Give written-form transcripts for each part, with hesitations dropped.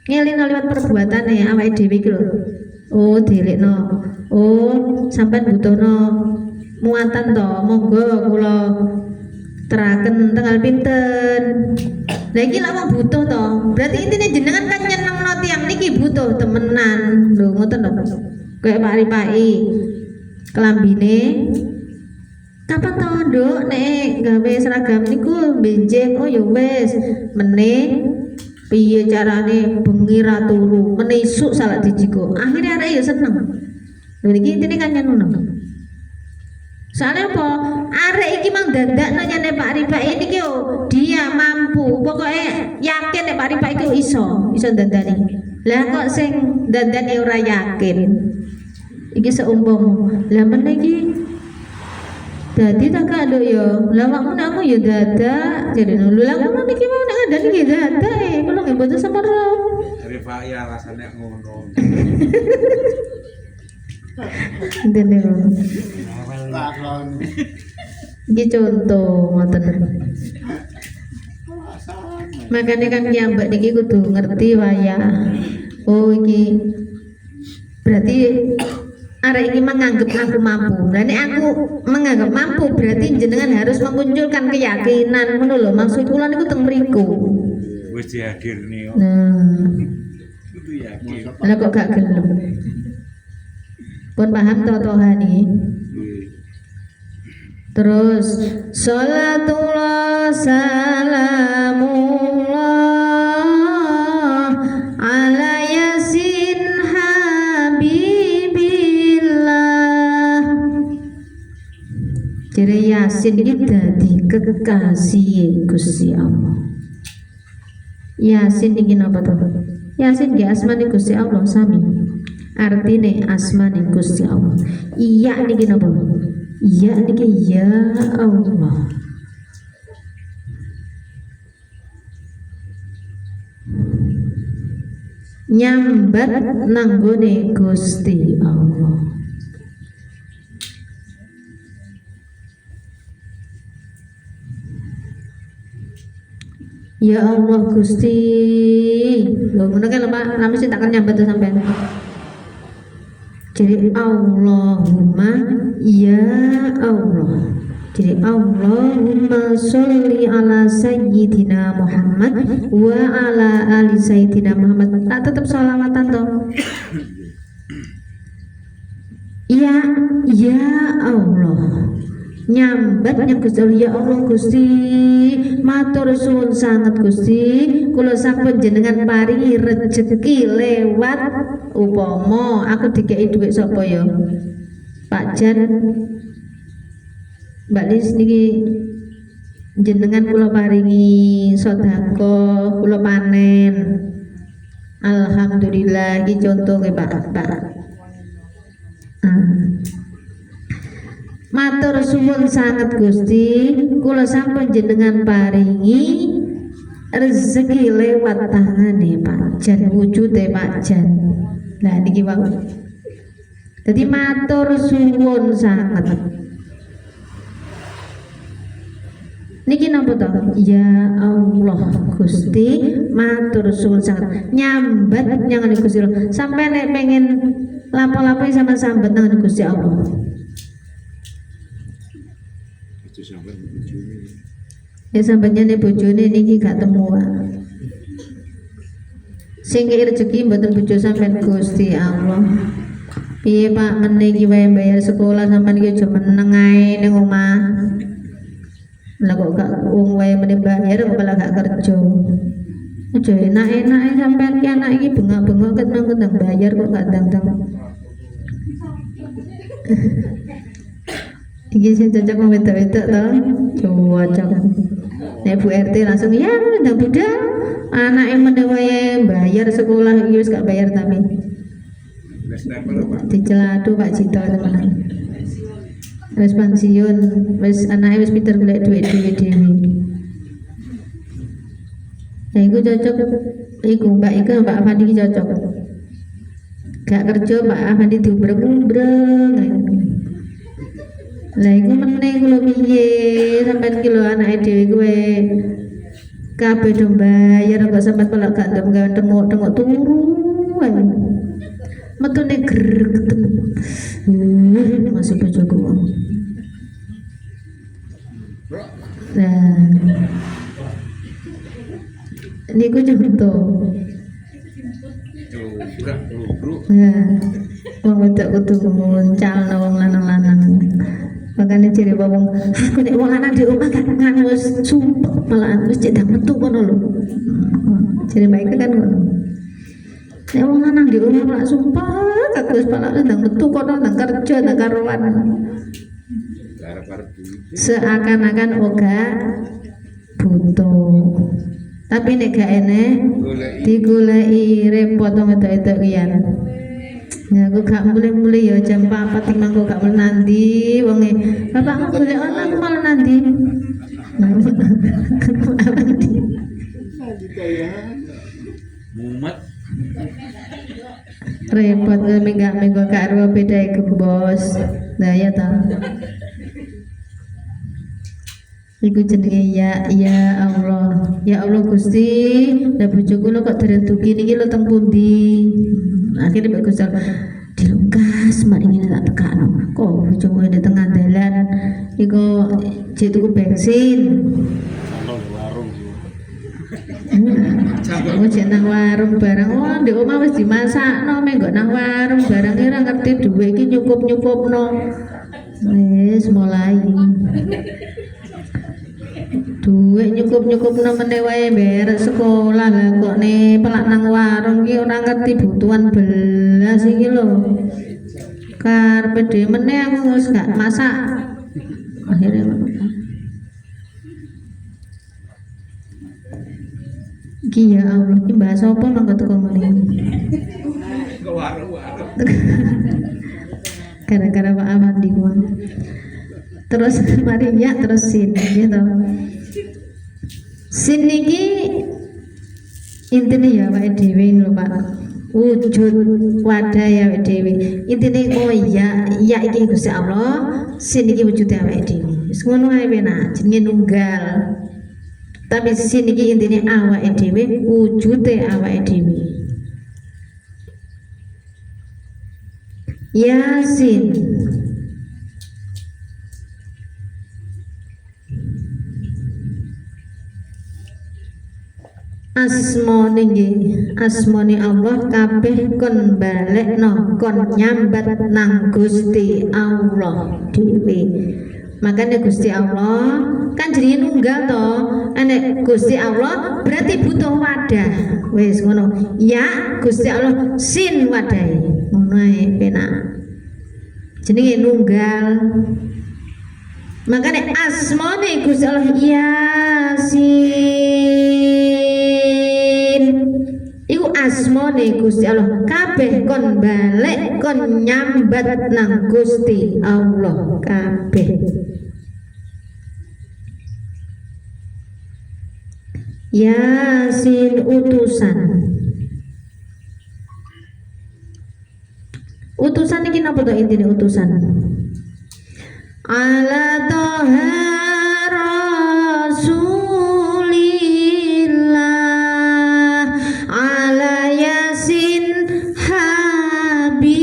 ngelingno liwat perbuatane awake dhewe iki lho. Oh, dilekno. Oh, sampean butuhno muatan to, monggo kula teraken tanggal pinten. Lah iki lak wong butuh to. Berarti intine jenengan kan nyenengno tiyang niki butuh temenan. Lho ngoten lho. Kayak Pak Ripaki. Kelambine kapan to, Nduk, nek gawe seragam niku benjing. Oh ya wis, meneh piye carane bengi ra turu, menisuk salah dijiko. Akhirnya arek ya seneng. Lho niki intine kan nyenengno. Soalnya apa? Arek iki mang dadakno nyane Pak Ripaki niki yo dia mampu. Pokoknya yakin nek Pak Ripaki ku iso dandani. Lah kok sing dandani ora yakin. Iki seumpama. Lah meneh iki dadi tak kado yo. Lah wakmu aku yo dadak. Jadi lho lah ngono niki mau nek ngandani nggih dadak kulo nggih mboten separo. Ripaki alasane ngono. Ndene. Iki contoh ngoten. Makanya kan nyambak niki kudu ngerti wayah. Oh iki berarti arek iki menganggap aku mampu. Lah nek aku menganggap mampu berarti jenengan harus memunculkan keyakinan ngono lho. Maksud kula niku teng mriku. Wis dihadirni kok. Nah, Kudu yakin. lah kok gak gelem. Pun paham totohan iki. Terus salatullah salamullah ala yasin habibillah. Jadi Yasin iki dadi kekasih Gusti Allah. Yasin iki napa to? Yasin nggih asmane Gusti Allah sami. Artine asmane Gusti Allah. Iya niki napa? Iya niki ya Allah. Nyambat nanggone Gusti Allah. Ya Allah Gusti. Lho ngono kan lama sih takkan nyambat tuh sampean. Jadi Allahumma ya Allah. Jadi Allahumma sholli ala sayyidina Muhammad wa ala ali sayyidina Muhammad. Tak tetap sholawatan toh. Ya Allah. Nyambatnya Gusti Allah, ya Allah Gusti, matur suwun sanget Gusti, kula sampun jenengan paringi rejeki lewat upama aku dikei dhuwit sapa ya? Pak Jan, Mbak Lis niki jenengan kula paringi sedekah, kula panen. Alhamdulillah iki contoh nggih Pak. Matur suwun sanget Gusti, kula sampun jenengan paringi rezeki lewat tangane Pak Jan, wujude Pak Jan. Lah niki wae. Dadi matur suwun sanget. Niki napa to? Ya Allah Gusti, matur suwun sanget. Nyambat nyangane Gusti Allah. Sampai nek pengen lapo-lapo sama sambat nang Gusti Allah. Ya sambatnya nih bojone niki gak temuan. Sing rezeki mboten bojo sampean Gusti Allah. Piye Pak meniki wae bayar sekolah sampean iki aja meneng ae ning omah. Lah kok gak wong wae meneh bayar kok malah gak kerja. Aja enak-enake sampean ki anak iki bengak-bengok ket nang bayar kok gak ndang-ndang. Iki sing cocok wong wedok-wedok to. Cocok. Nek Bu RT langsung ya ndang budal. Anake meneh wae bayar sekolah iki wis gak bayar tapi. Diceladu Pak Cito teman. Wis pensiun, wis anake wis pinter golek duit dhewe. Ya iku cocok. Iku Mbak Afandi iki cocok. Gak kerja Pak Afandi diubreng-ubreng. Lah iku meneh kula piye sampean ki lho anake dhewe kuwe kabeh do bayar kok sampean pelak gak ndem gawe tengok-tengok turu wae. Metune gregeten. Masuk bojoku. Nah. Niku contoh. Jograk bro. Nah, wong wedok kudu nguncalno wong lanang-lanang. Makanya ciri wong aku nek wong lanang di omah gak nganu wis sumpek malahan wis cek ndang metu kono lho. Ciri baik kan ngono. Nek wong lanang di omah lak sumpek aku wis pala ndang metu kono ndang kerja ndang karuan. Seakan-akan oga butuh. Tapi nek gak enek digoleki repot wong wedok-wedok kian. Ya aku gak mulai-mulai ya jam 4 timbang aku gak mulai nanti wonge bapakmu golek ana aku malah nanti. Mumet Repot minggu karo beda ke bos. Nah ya ta. Iku jenenge ya Allah. Ya Allah Gusti, lah bojoku lho kok direntuki niki lho teng pundi. Akhirnya Mbak Gusti dilungkas mak ingin tak tekakno. Kok bojoku di tengah dalan iku jek tuku bensin. Oh jek nang warung barang. Oh ndek omah wis dimasakno menggo nang warung barang ora ngerti dhuwit iki nyukup-nyukupno. Wis mulai. Duit nyukup meneh wae beres sekolah lah kok nih pelak nang warung ki ora ngerti butuhan belas iki lho. Karepe dhewe meneh aku wis gak masak. Akhirnya iki ya Allah iki bahasa apa mangko teko ngene. Gara-gara Pak Amandi kuwi. Terus mari ya terus sin gitu. Sin niki intine ya awake dhewe lho Pak. Wujud wadah ya awake dhewe. Intine oh iya iki Gusti Allah, sin niki wujude awake dhewe. Wis ngono ae penak, jenenge nunggal. Tapi sin niki intine awake dhewe, wujude awake dhewe. Yasin. Asmane Allah kabeh kon balekno kon nyambat nang Gusti Allah dhewe. Makanya Gusti Allah kan jenenge nunggal to. Nek Gusti Allah berarti butuh wadah. Wis ngono. Ya Gusti Allah sin wadahe. Ngono ae penak. Jenenge nunggal. Makanya asmane Gusti Allah Yasin. Iku asmane Gusti Allah kabeh kon balik kon nyambat nang Gusti Allah kabeh. Yasin utusan. Utusan iki napa to intine utusan? Ala toha rasulillah ala yasin habibillah.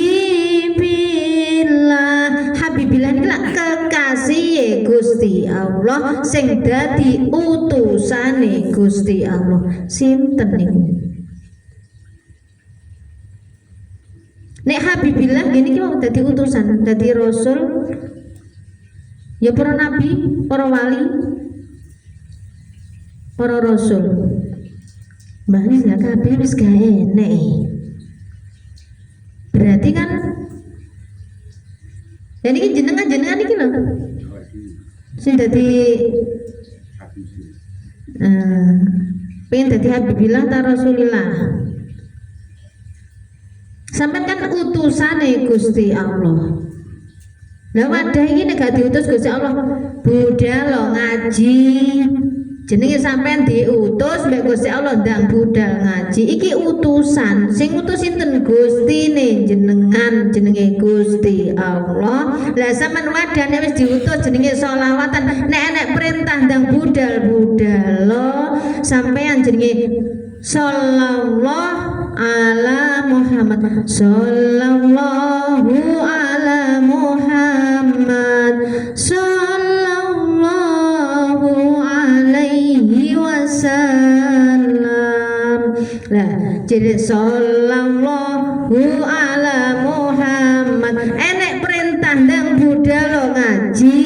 Habibillah iki lak kekasih Gusti Allah sing dadi utusane Gusti Allah. Sinten niku? Nek habibillah gini ki mau dadi utusan, dadi rasul. Ya para nabi, para wali, para rasul. Mbah wis gak kabeh wis gak enek. Berarti kan dan ini jenengan iki lho. Sing dadi pengen dadi habibillah ta rasulillah. Sampeyan kan utusane Gusti Allah. Lah wadah iki nek gak diutus Gusti Allah, budal lo ngaji, jenenge sampean diutus mbek Gusti Allah ndang budal ngaji iki utusan sing utus sinten Gustine jenengan jenenge Gusti Allah lah sampean wadane wis diutus jenenge sholawatan nek enek perintah ndang budal lo sampean jenenge sallallahu ala Muhammad sallallahu ala Muhammad sallallahu alaihi wasallam lah jadi sallallahu ala Muhammad enek perintah ndang budal ngaji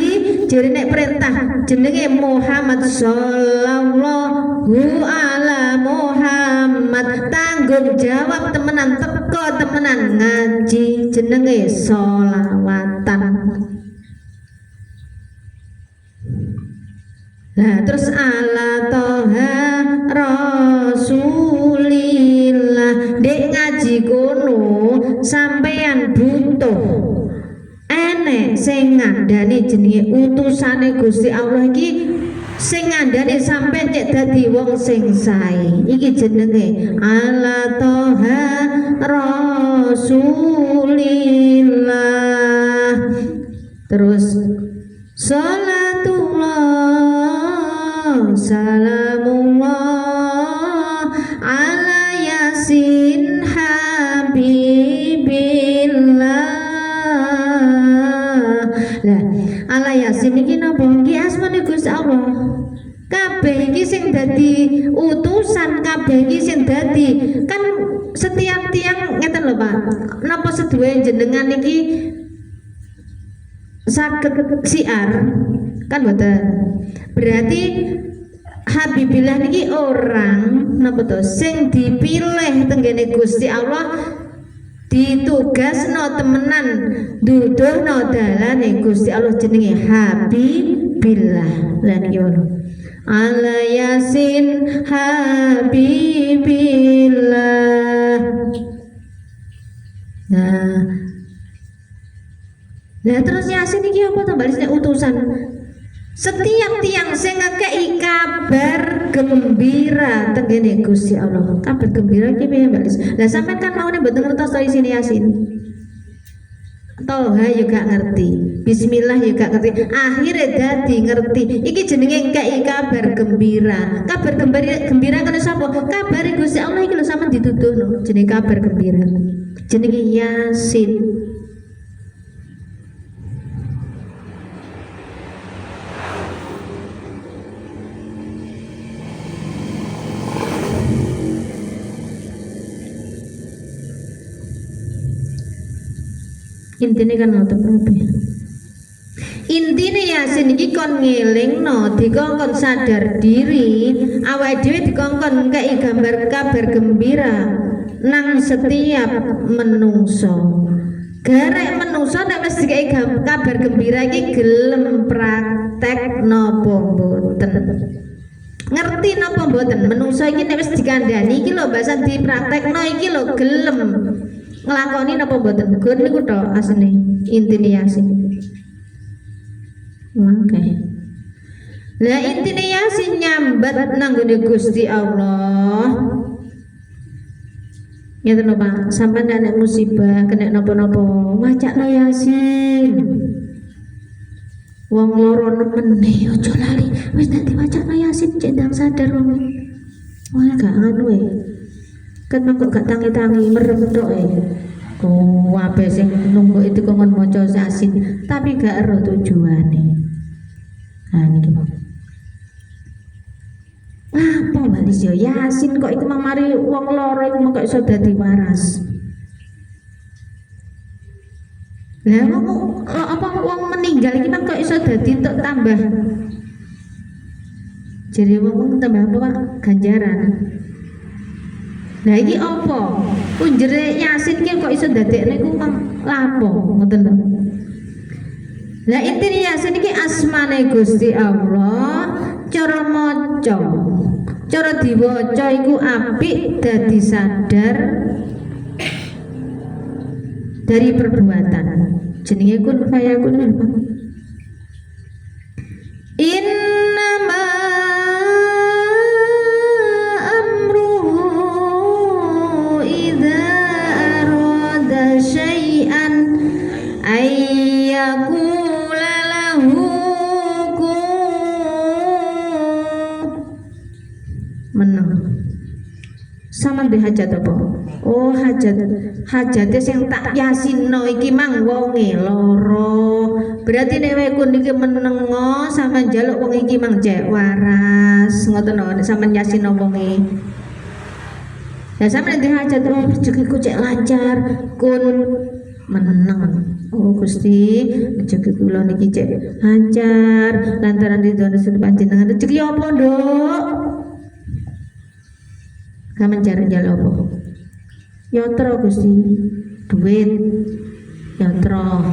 jadi nek perintah jenenge Muhammad sallallahu ala Muhammad tanggung jawab temenan teko temenan ngaji jenenge sholawatan. Nah terus ala toha rasulillah dek ngaji kono sampeyan butuh enek sing ngandani jenenge utusane Gusti Allah iki sing ngandani sampeyan cek dadi wong sing sae iki jenenge ala toha rasulillah terus salatullah salamullah ala yasin habibillah lah ala yasin iki napa iki asmane Gusti Allah kabeh iki sing dadi utusan kabeh iki sing dadi kan setiap tiang ngeten lho Pak napa seduwe jenengan iki saged siar kan mboten berarti Habibillah niki orang napa to sing dipilih tenggene Gusti Allah ditugasno temenan duduhno dalane Gusti Allah jenenge Habibillah lan yo ala yasin Habibillah nah terus yasin iki apa to balisnya utusan setiap tiang sing ngekei kabar gembira tenggene Gusti Allah kabar gembira iki piye Mbak Lis lah sampean kan maune mboten ngertos to isine yasin Toha juga ngerti Bismillah juga ngerti akhirnya dadi ngerti iki jenenge ngekei kabar gembira kan sapa kabar Gusti Allah iki lho sampean dituduhno jenenge kabar gembira jenenge yasin. Intine kan ngoten kabeh. Intine yasin iki kon ngelingno, dikongkon sadar diri, awake dhewe dikongkon ngkei gambar kabar gembira nang setiap menungso. Garek menungso nek wis dikei kabar gembira iki gelem praktek napa mboten. Ngerti napa mboten menungso iki nek wis dikandani iki lho basan dipraktekno iki lho gelem nglakoni napa mboten gur niku tok asline intine yasin. Oke. Lah intine yasin nyambat nang gone Gusti Allah. Ya to Pak, sampeyan nek musibah kena napa-napa wacakno yasin. Wong loro nemene aja lali, wis tak diwacakno yasin cek ndang sadar wong. Wah gak anu e. Kan kok gak tangi-tangi merem tok e. Kabeh sing nunggu itu kok maca yasin, tapi gak ero tujuane. Nah niki. Apa balis yo yasin kok iku mari wong loro iku kok iso dadi waras. Lah apa wong meninggal iki kok iso dadi entuk tambah. Jadi wong tambah apa Pak? Ganjaran. Nah iki apa? Punjere yasin ki kok iso dadekne iku lapo ngoten lho. Lah intine yasin iki asmane Gusti Allah, cara maca, cara diwaca iku apik dadi sadar dari perbuatan. Jenenge kun fayakun. Innama meneng. Sama di hajat apa? Oh hajate sing tak yasinno iki mang wonge loro. Berarti nek wae kun iki menengo sama njaluk wong iki mang cek waras. Ngoten lho nek sampean yasinno wonge. Ya sampean di hajat oh rezekiku cek lancar kun meneng. Oh Gusti, rezeki kula niki cek lancar lantaran ridhone panjenengan. Rezeki apa, Nduk? Kamen cari jalan apa? Yotro Gusti, duit, yotro,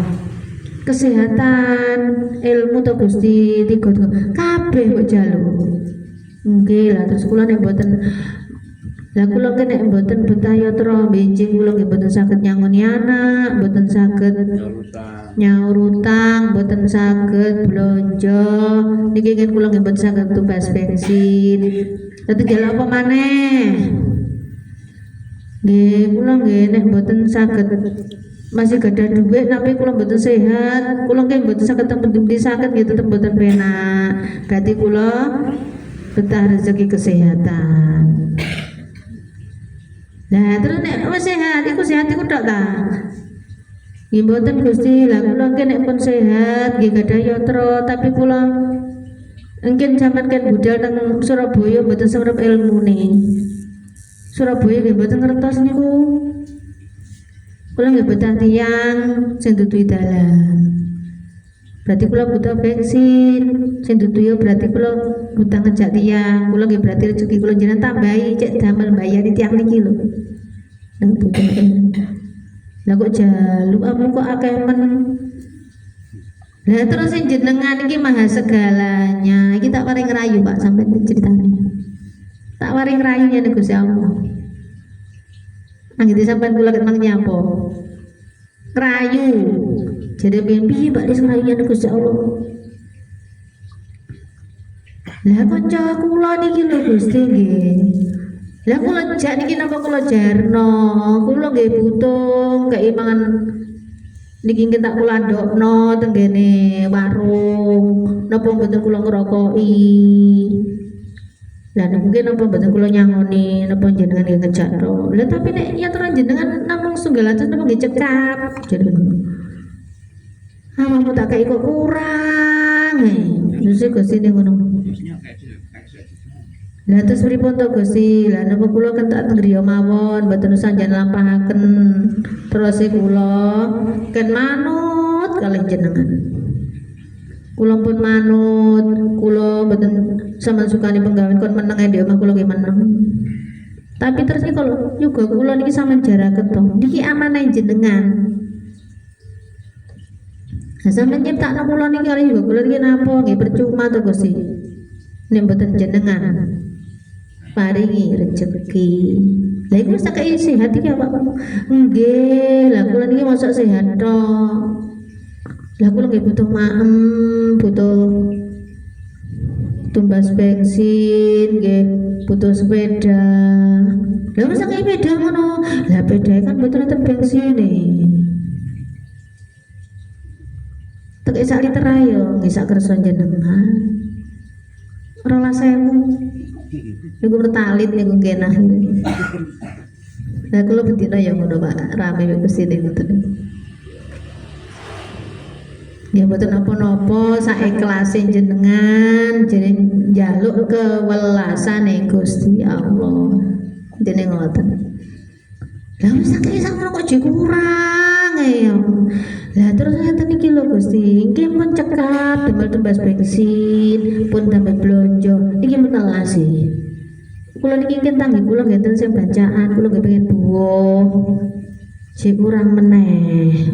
kesehatan, ilmu to Gusti, tiga kabeh kok jaluk. Nggih lah terus kula nek mboten lah kula nek mboten betah yotro benjing kula nggih mboten saged nyangoni anak, mboten saged nyaur utang, mboten saged blonjo. Niki kan kula nggih mboten saged tumbas bensin. Dadi jalan apa maneh? Nggih, kula nggih nek mboten saged masih gadah duit tapi kula mboten sehat, kula nggih mboten saged tembe saged nggih tetep mboten penak. Berarti kula betah rezeki kesehatan. Nah, terus nek wis sehat iku tok ta? Nggih mboten Gusti, lah kula nggih nek pun sehat nggih gadah yatra tapi kula mungkin sampean kan budal teng Surabaya mboten semrep ilmune. Surabaya nggih mboten ngertos niku. Kula nggih betah tiyang sing dudu dalan. Berarti kula butuh bensin, sing dudu yo berarti kula butuh ngejak tiyang. Kula nggih berarti rezeki kula jenengan tambahi cek damel mbayari tiyang niki lho. Nang butuh. Lah kok jaluk apa kok akeh men. Lah terus sing jenengan iki maha segalanya. Iki tak paring rayu Pak sampai ceritane. Tak paring rayunya nek Gusti Allah. Anggite sampean kula kenang nyapa. Rayu. Jadi piye Pak dis rayunya nek Gusti Allah. Lah kanca kula niki lho Gusti nggih. Lah kula jak niki napa kula jarno. Kula nggih butuh keimangan niki tak kula ndokno tenggene warung napa mboten kula ngerokoki lah mungkin napa mboten kula nyangoni napa jenengan nggih ngejakro lah tapi nek nyatra jenengan namung setunggal atus napa nggih cekap jadi mampu tak kei kok kurang terus Gusti ning ngono lah terus pripun to Gusti lah napa kula kentak teng griya mawon mboten sanjan lampahaken terus kula kan manut kalih jenengan kula pun manut kula mboten sama sukani penggawean kon meneng di omah kula nggih meneng tapi terus iki kalau juga kula niki sampean jaraken to niki amanah jenengan nah sampeyan nyiptakno kula niki kalih juga kula niki napa nggih percuma to Gusti nek mboten jenengan paringi rezeki. Lah iku sak sehat iki Pak. Nggih, lah kula niki mosok sehat tok. Lah kula nggih butuh maem, butuh tumbas bensin, nggih butuh sepeda. Lah mosok sepeda ngono. Lah sepeda kan butuh enten bensine. Tek sak liter ayo, nggih sak kersa jenengan. 12.000. Niku bertalit niku kenah. Nah kula bedina ya ngono Pak, rame wek kesini ngoten. Ya mboten napa-napa saikhlase jenengan, jeneng njaluk kewelasane Gusti Allah. Dene ngoten. Lah wis sakit kok kurang ya. Lah terus ngeten iki lho Gusti, nggih pun cekap damel tembas bensin, pun damel blonjo. Iki menelasi. Kula niki kentang nggih kula ngeten sing bacaan, kula nggih pengen buah. Sing kurang meneh.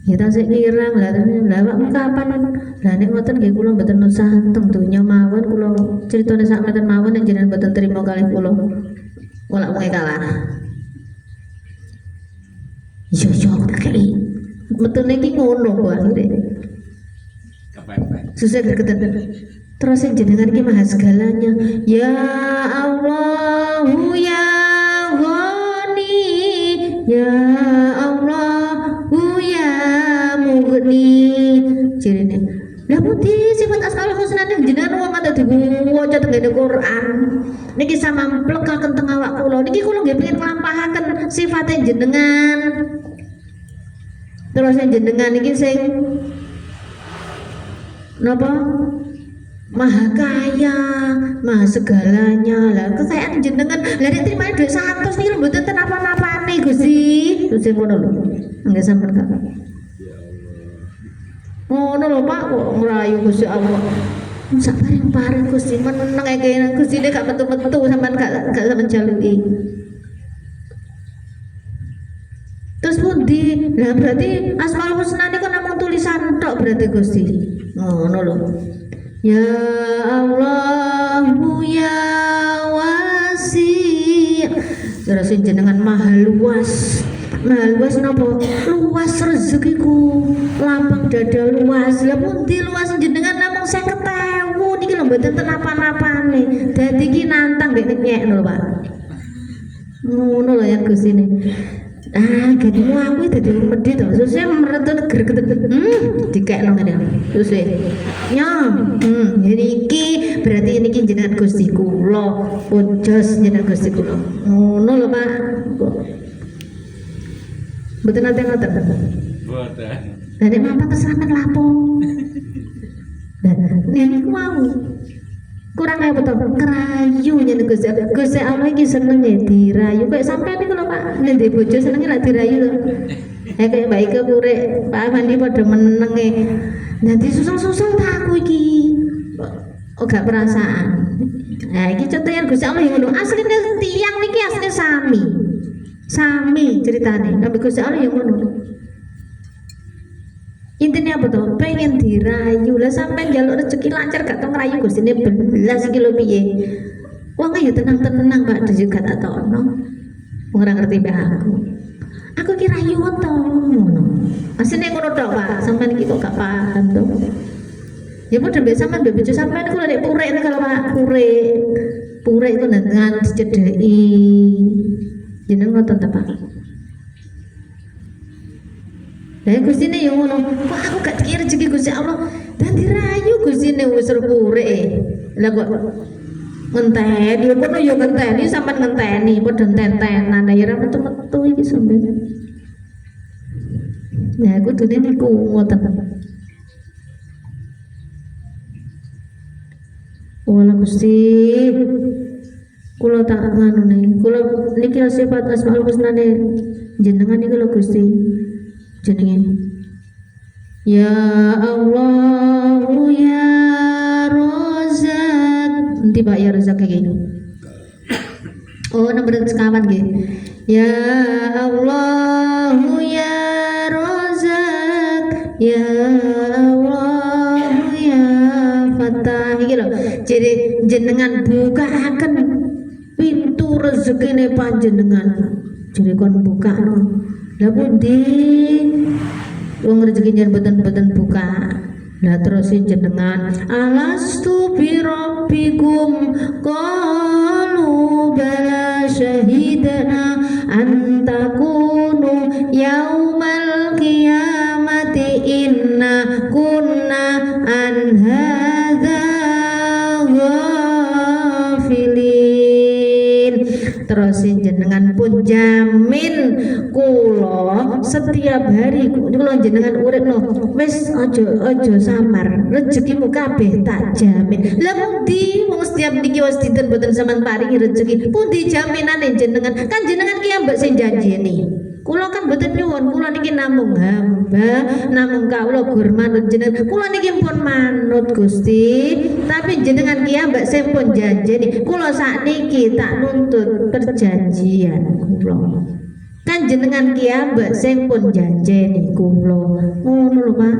Ya ta sik kirang lah wak kapan lah nek ngoten nggih kula mboten usah teng donya mawon kula critane sak meten mawon nek jenengan mboten trima kalih kula. Kula mulai kalah. Yo aku tak kei. Metune iki ngono kok akhire. Susah gregetan. Terus yang jenengan iki maha segalanya. Ya Allah, ya Ghani, ya Allah, ya Mughni. Jirine. Lah putih sifat asmaul husna ning jenengan wong ada diwoco tenggene Quran niki sama mplekaken teng awak kula niki kula nggih pengin nglampahaken sifate jenengan. Terus jenengan niki sing napa? Maha kaya, maha segalanya. Lah kekayaan jenengan lah diterima duit 100 niki mboten ten apa-apane Gusti. Terus ngono lho. Nggih sampean Kak. Ngono lho Pak kok nglayu Gusti Allah. Sak paring-paring Gusti meneng kene Gusti nek gak metu-metu sampean gak sampean jaluki. Terus pundi? Lah berarti Asmaul Husna niku namung tulisan tok berarti Gusti. Ngono lho. Ya Allah ya wasi. Terus jenengan maha luas. Maha luas napa? Luas rezekiku. Lapang dada luas. Lah pundi luas jenengan namung 50.000 niki lho mboten ten apa-apane. Dadi iki nantang mek nyek lho Pak. Ngono lho ya Gusti ne. Gadimu aku dadi medhit to. Susah meretut greget. Dikekno ngene. Susah. Niki berarti niki jenengan Gusti kula. Pojos jenengan Gusti kula. Ngono lho Pak. Mboten nate ngoten. Boten. Lah nek mapan terserah men lapo. Niku mau kurang kaya betul kerayu nyen Gusti Allah iki senenge dirayu kayak sampean niku lho Pak nek ndek bojo senenge lak dirayu lho kayak Mbak Ika purek Pak Afandi padha menenge nanti susung-susung tak aku iki gak perasaan. Nah iki contohnya Gusti Allah yang ngono asline tiang niki asline sami ceritane tapi Gusti Allah yang ngono. Intinya apa tuh? Pengen dirayu lah sampai jalur rezeki lancar gak tau ngerayu Gusti ini belas kilo piye. Wong ayo tenang-tenang Pak juga tak tau no. Ora ngerti mbak aku kira rayu to ngono. Asline ngono tok Pak, sampean iki kok gak paham to. Ya padha mbek sampean mbek bojo sampean iku lek purek kalau Pak purek itu dengan dicedheki. Jeneng ngoten ta Pak. Lah Gusti ne yo ngono. Kok aku gak dikira rezeki Gusti Allah dan dirayu Gusti ne wis purek. Lah kok ngenteni kono yo ngenteni sampean ngenteni padha enten-entenan ya ora metu-metu iki sampean. Nah kudune niku ngoten. Wala Gusti kula tak nganu nih. Kula niki sifat Asmaul Husna ne jenengan niku lho Gusti. Jenenge Ya Allah ya Razak nanti Pak ya Razak iki oh nomor sekawan nggih Ya Allah ya Razak Ya Allah ya Fatah iki lho jadi jenengan bukaken pintu rezekine panjenengan jadi kon bukakno lah pundi wong rezeki jan boten buka lah terus jenengan alastu bi rabbikum qalu bala syahidna antakunu yaumal qiyamati inna kunna an hadza ghafilin terus jenengan pun jamin kula setiap hari kula jenengan urip no wis aja samar rezekimu kabeh tak jamin lah pundi wong setiap niki wis dinten boten sampean paringi rezeki pundi jaminane jenengan kan jenengan ki ambek sing janjeni kula kan boten nyuwun kula niki namung hamba namung kawula gur manut jenengan kula niki pun manut Gusti tapi jenengan ki ambek sing pun janjeni kula sakniki tak nuntut perjanjian kula kan jenengan ki ambek sing pun janjeni kula ngono lho Pak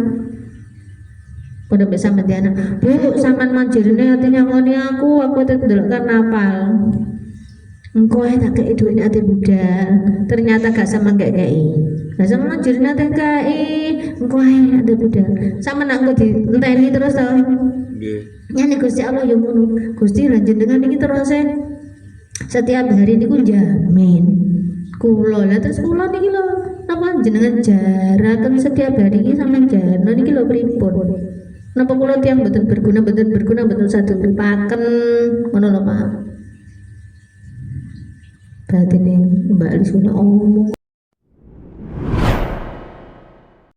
pada bisa mendiana Bu sampean manjurine artinya ngoni aku ndelok kan apal engko ae tak kei duit ate budal ternyata gak sama kei lah sama manjurine ate kei engko ae ate budal sama nak engko dienteni terus to nggih nyane Gusti Allah yo ngono Gusti lan jenengan iki terus setiap hari niku jamin kula lah terus kula niki lho napa jenengan jaraken setiap hari iki sampean jarno niki lho pripun Napa kula tiyang mboten berguna mboten sadhe uripaken ngono lho Pak. Berarti nih Mbak Lisuna omong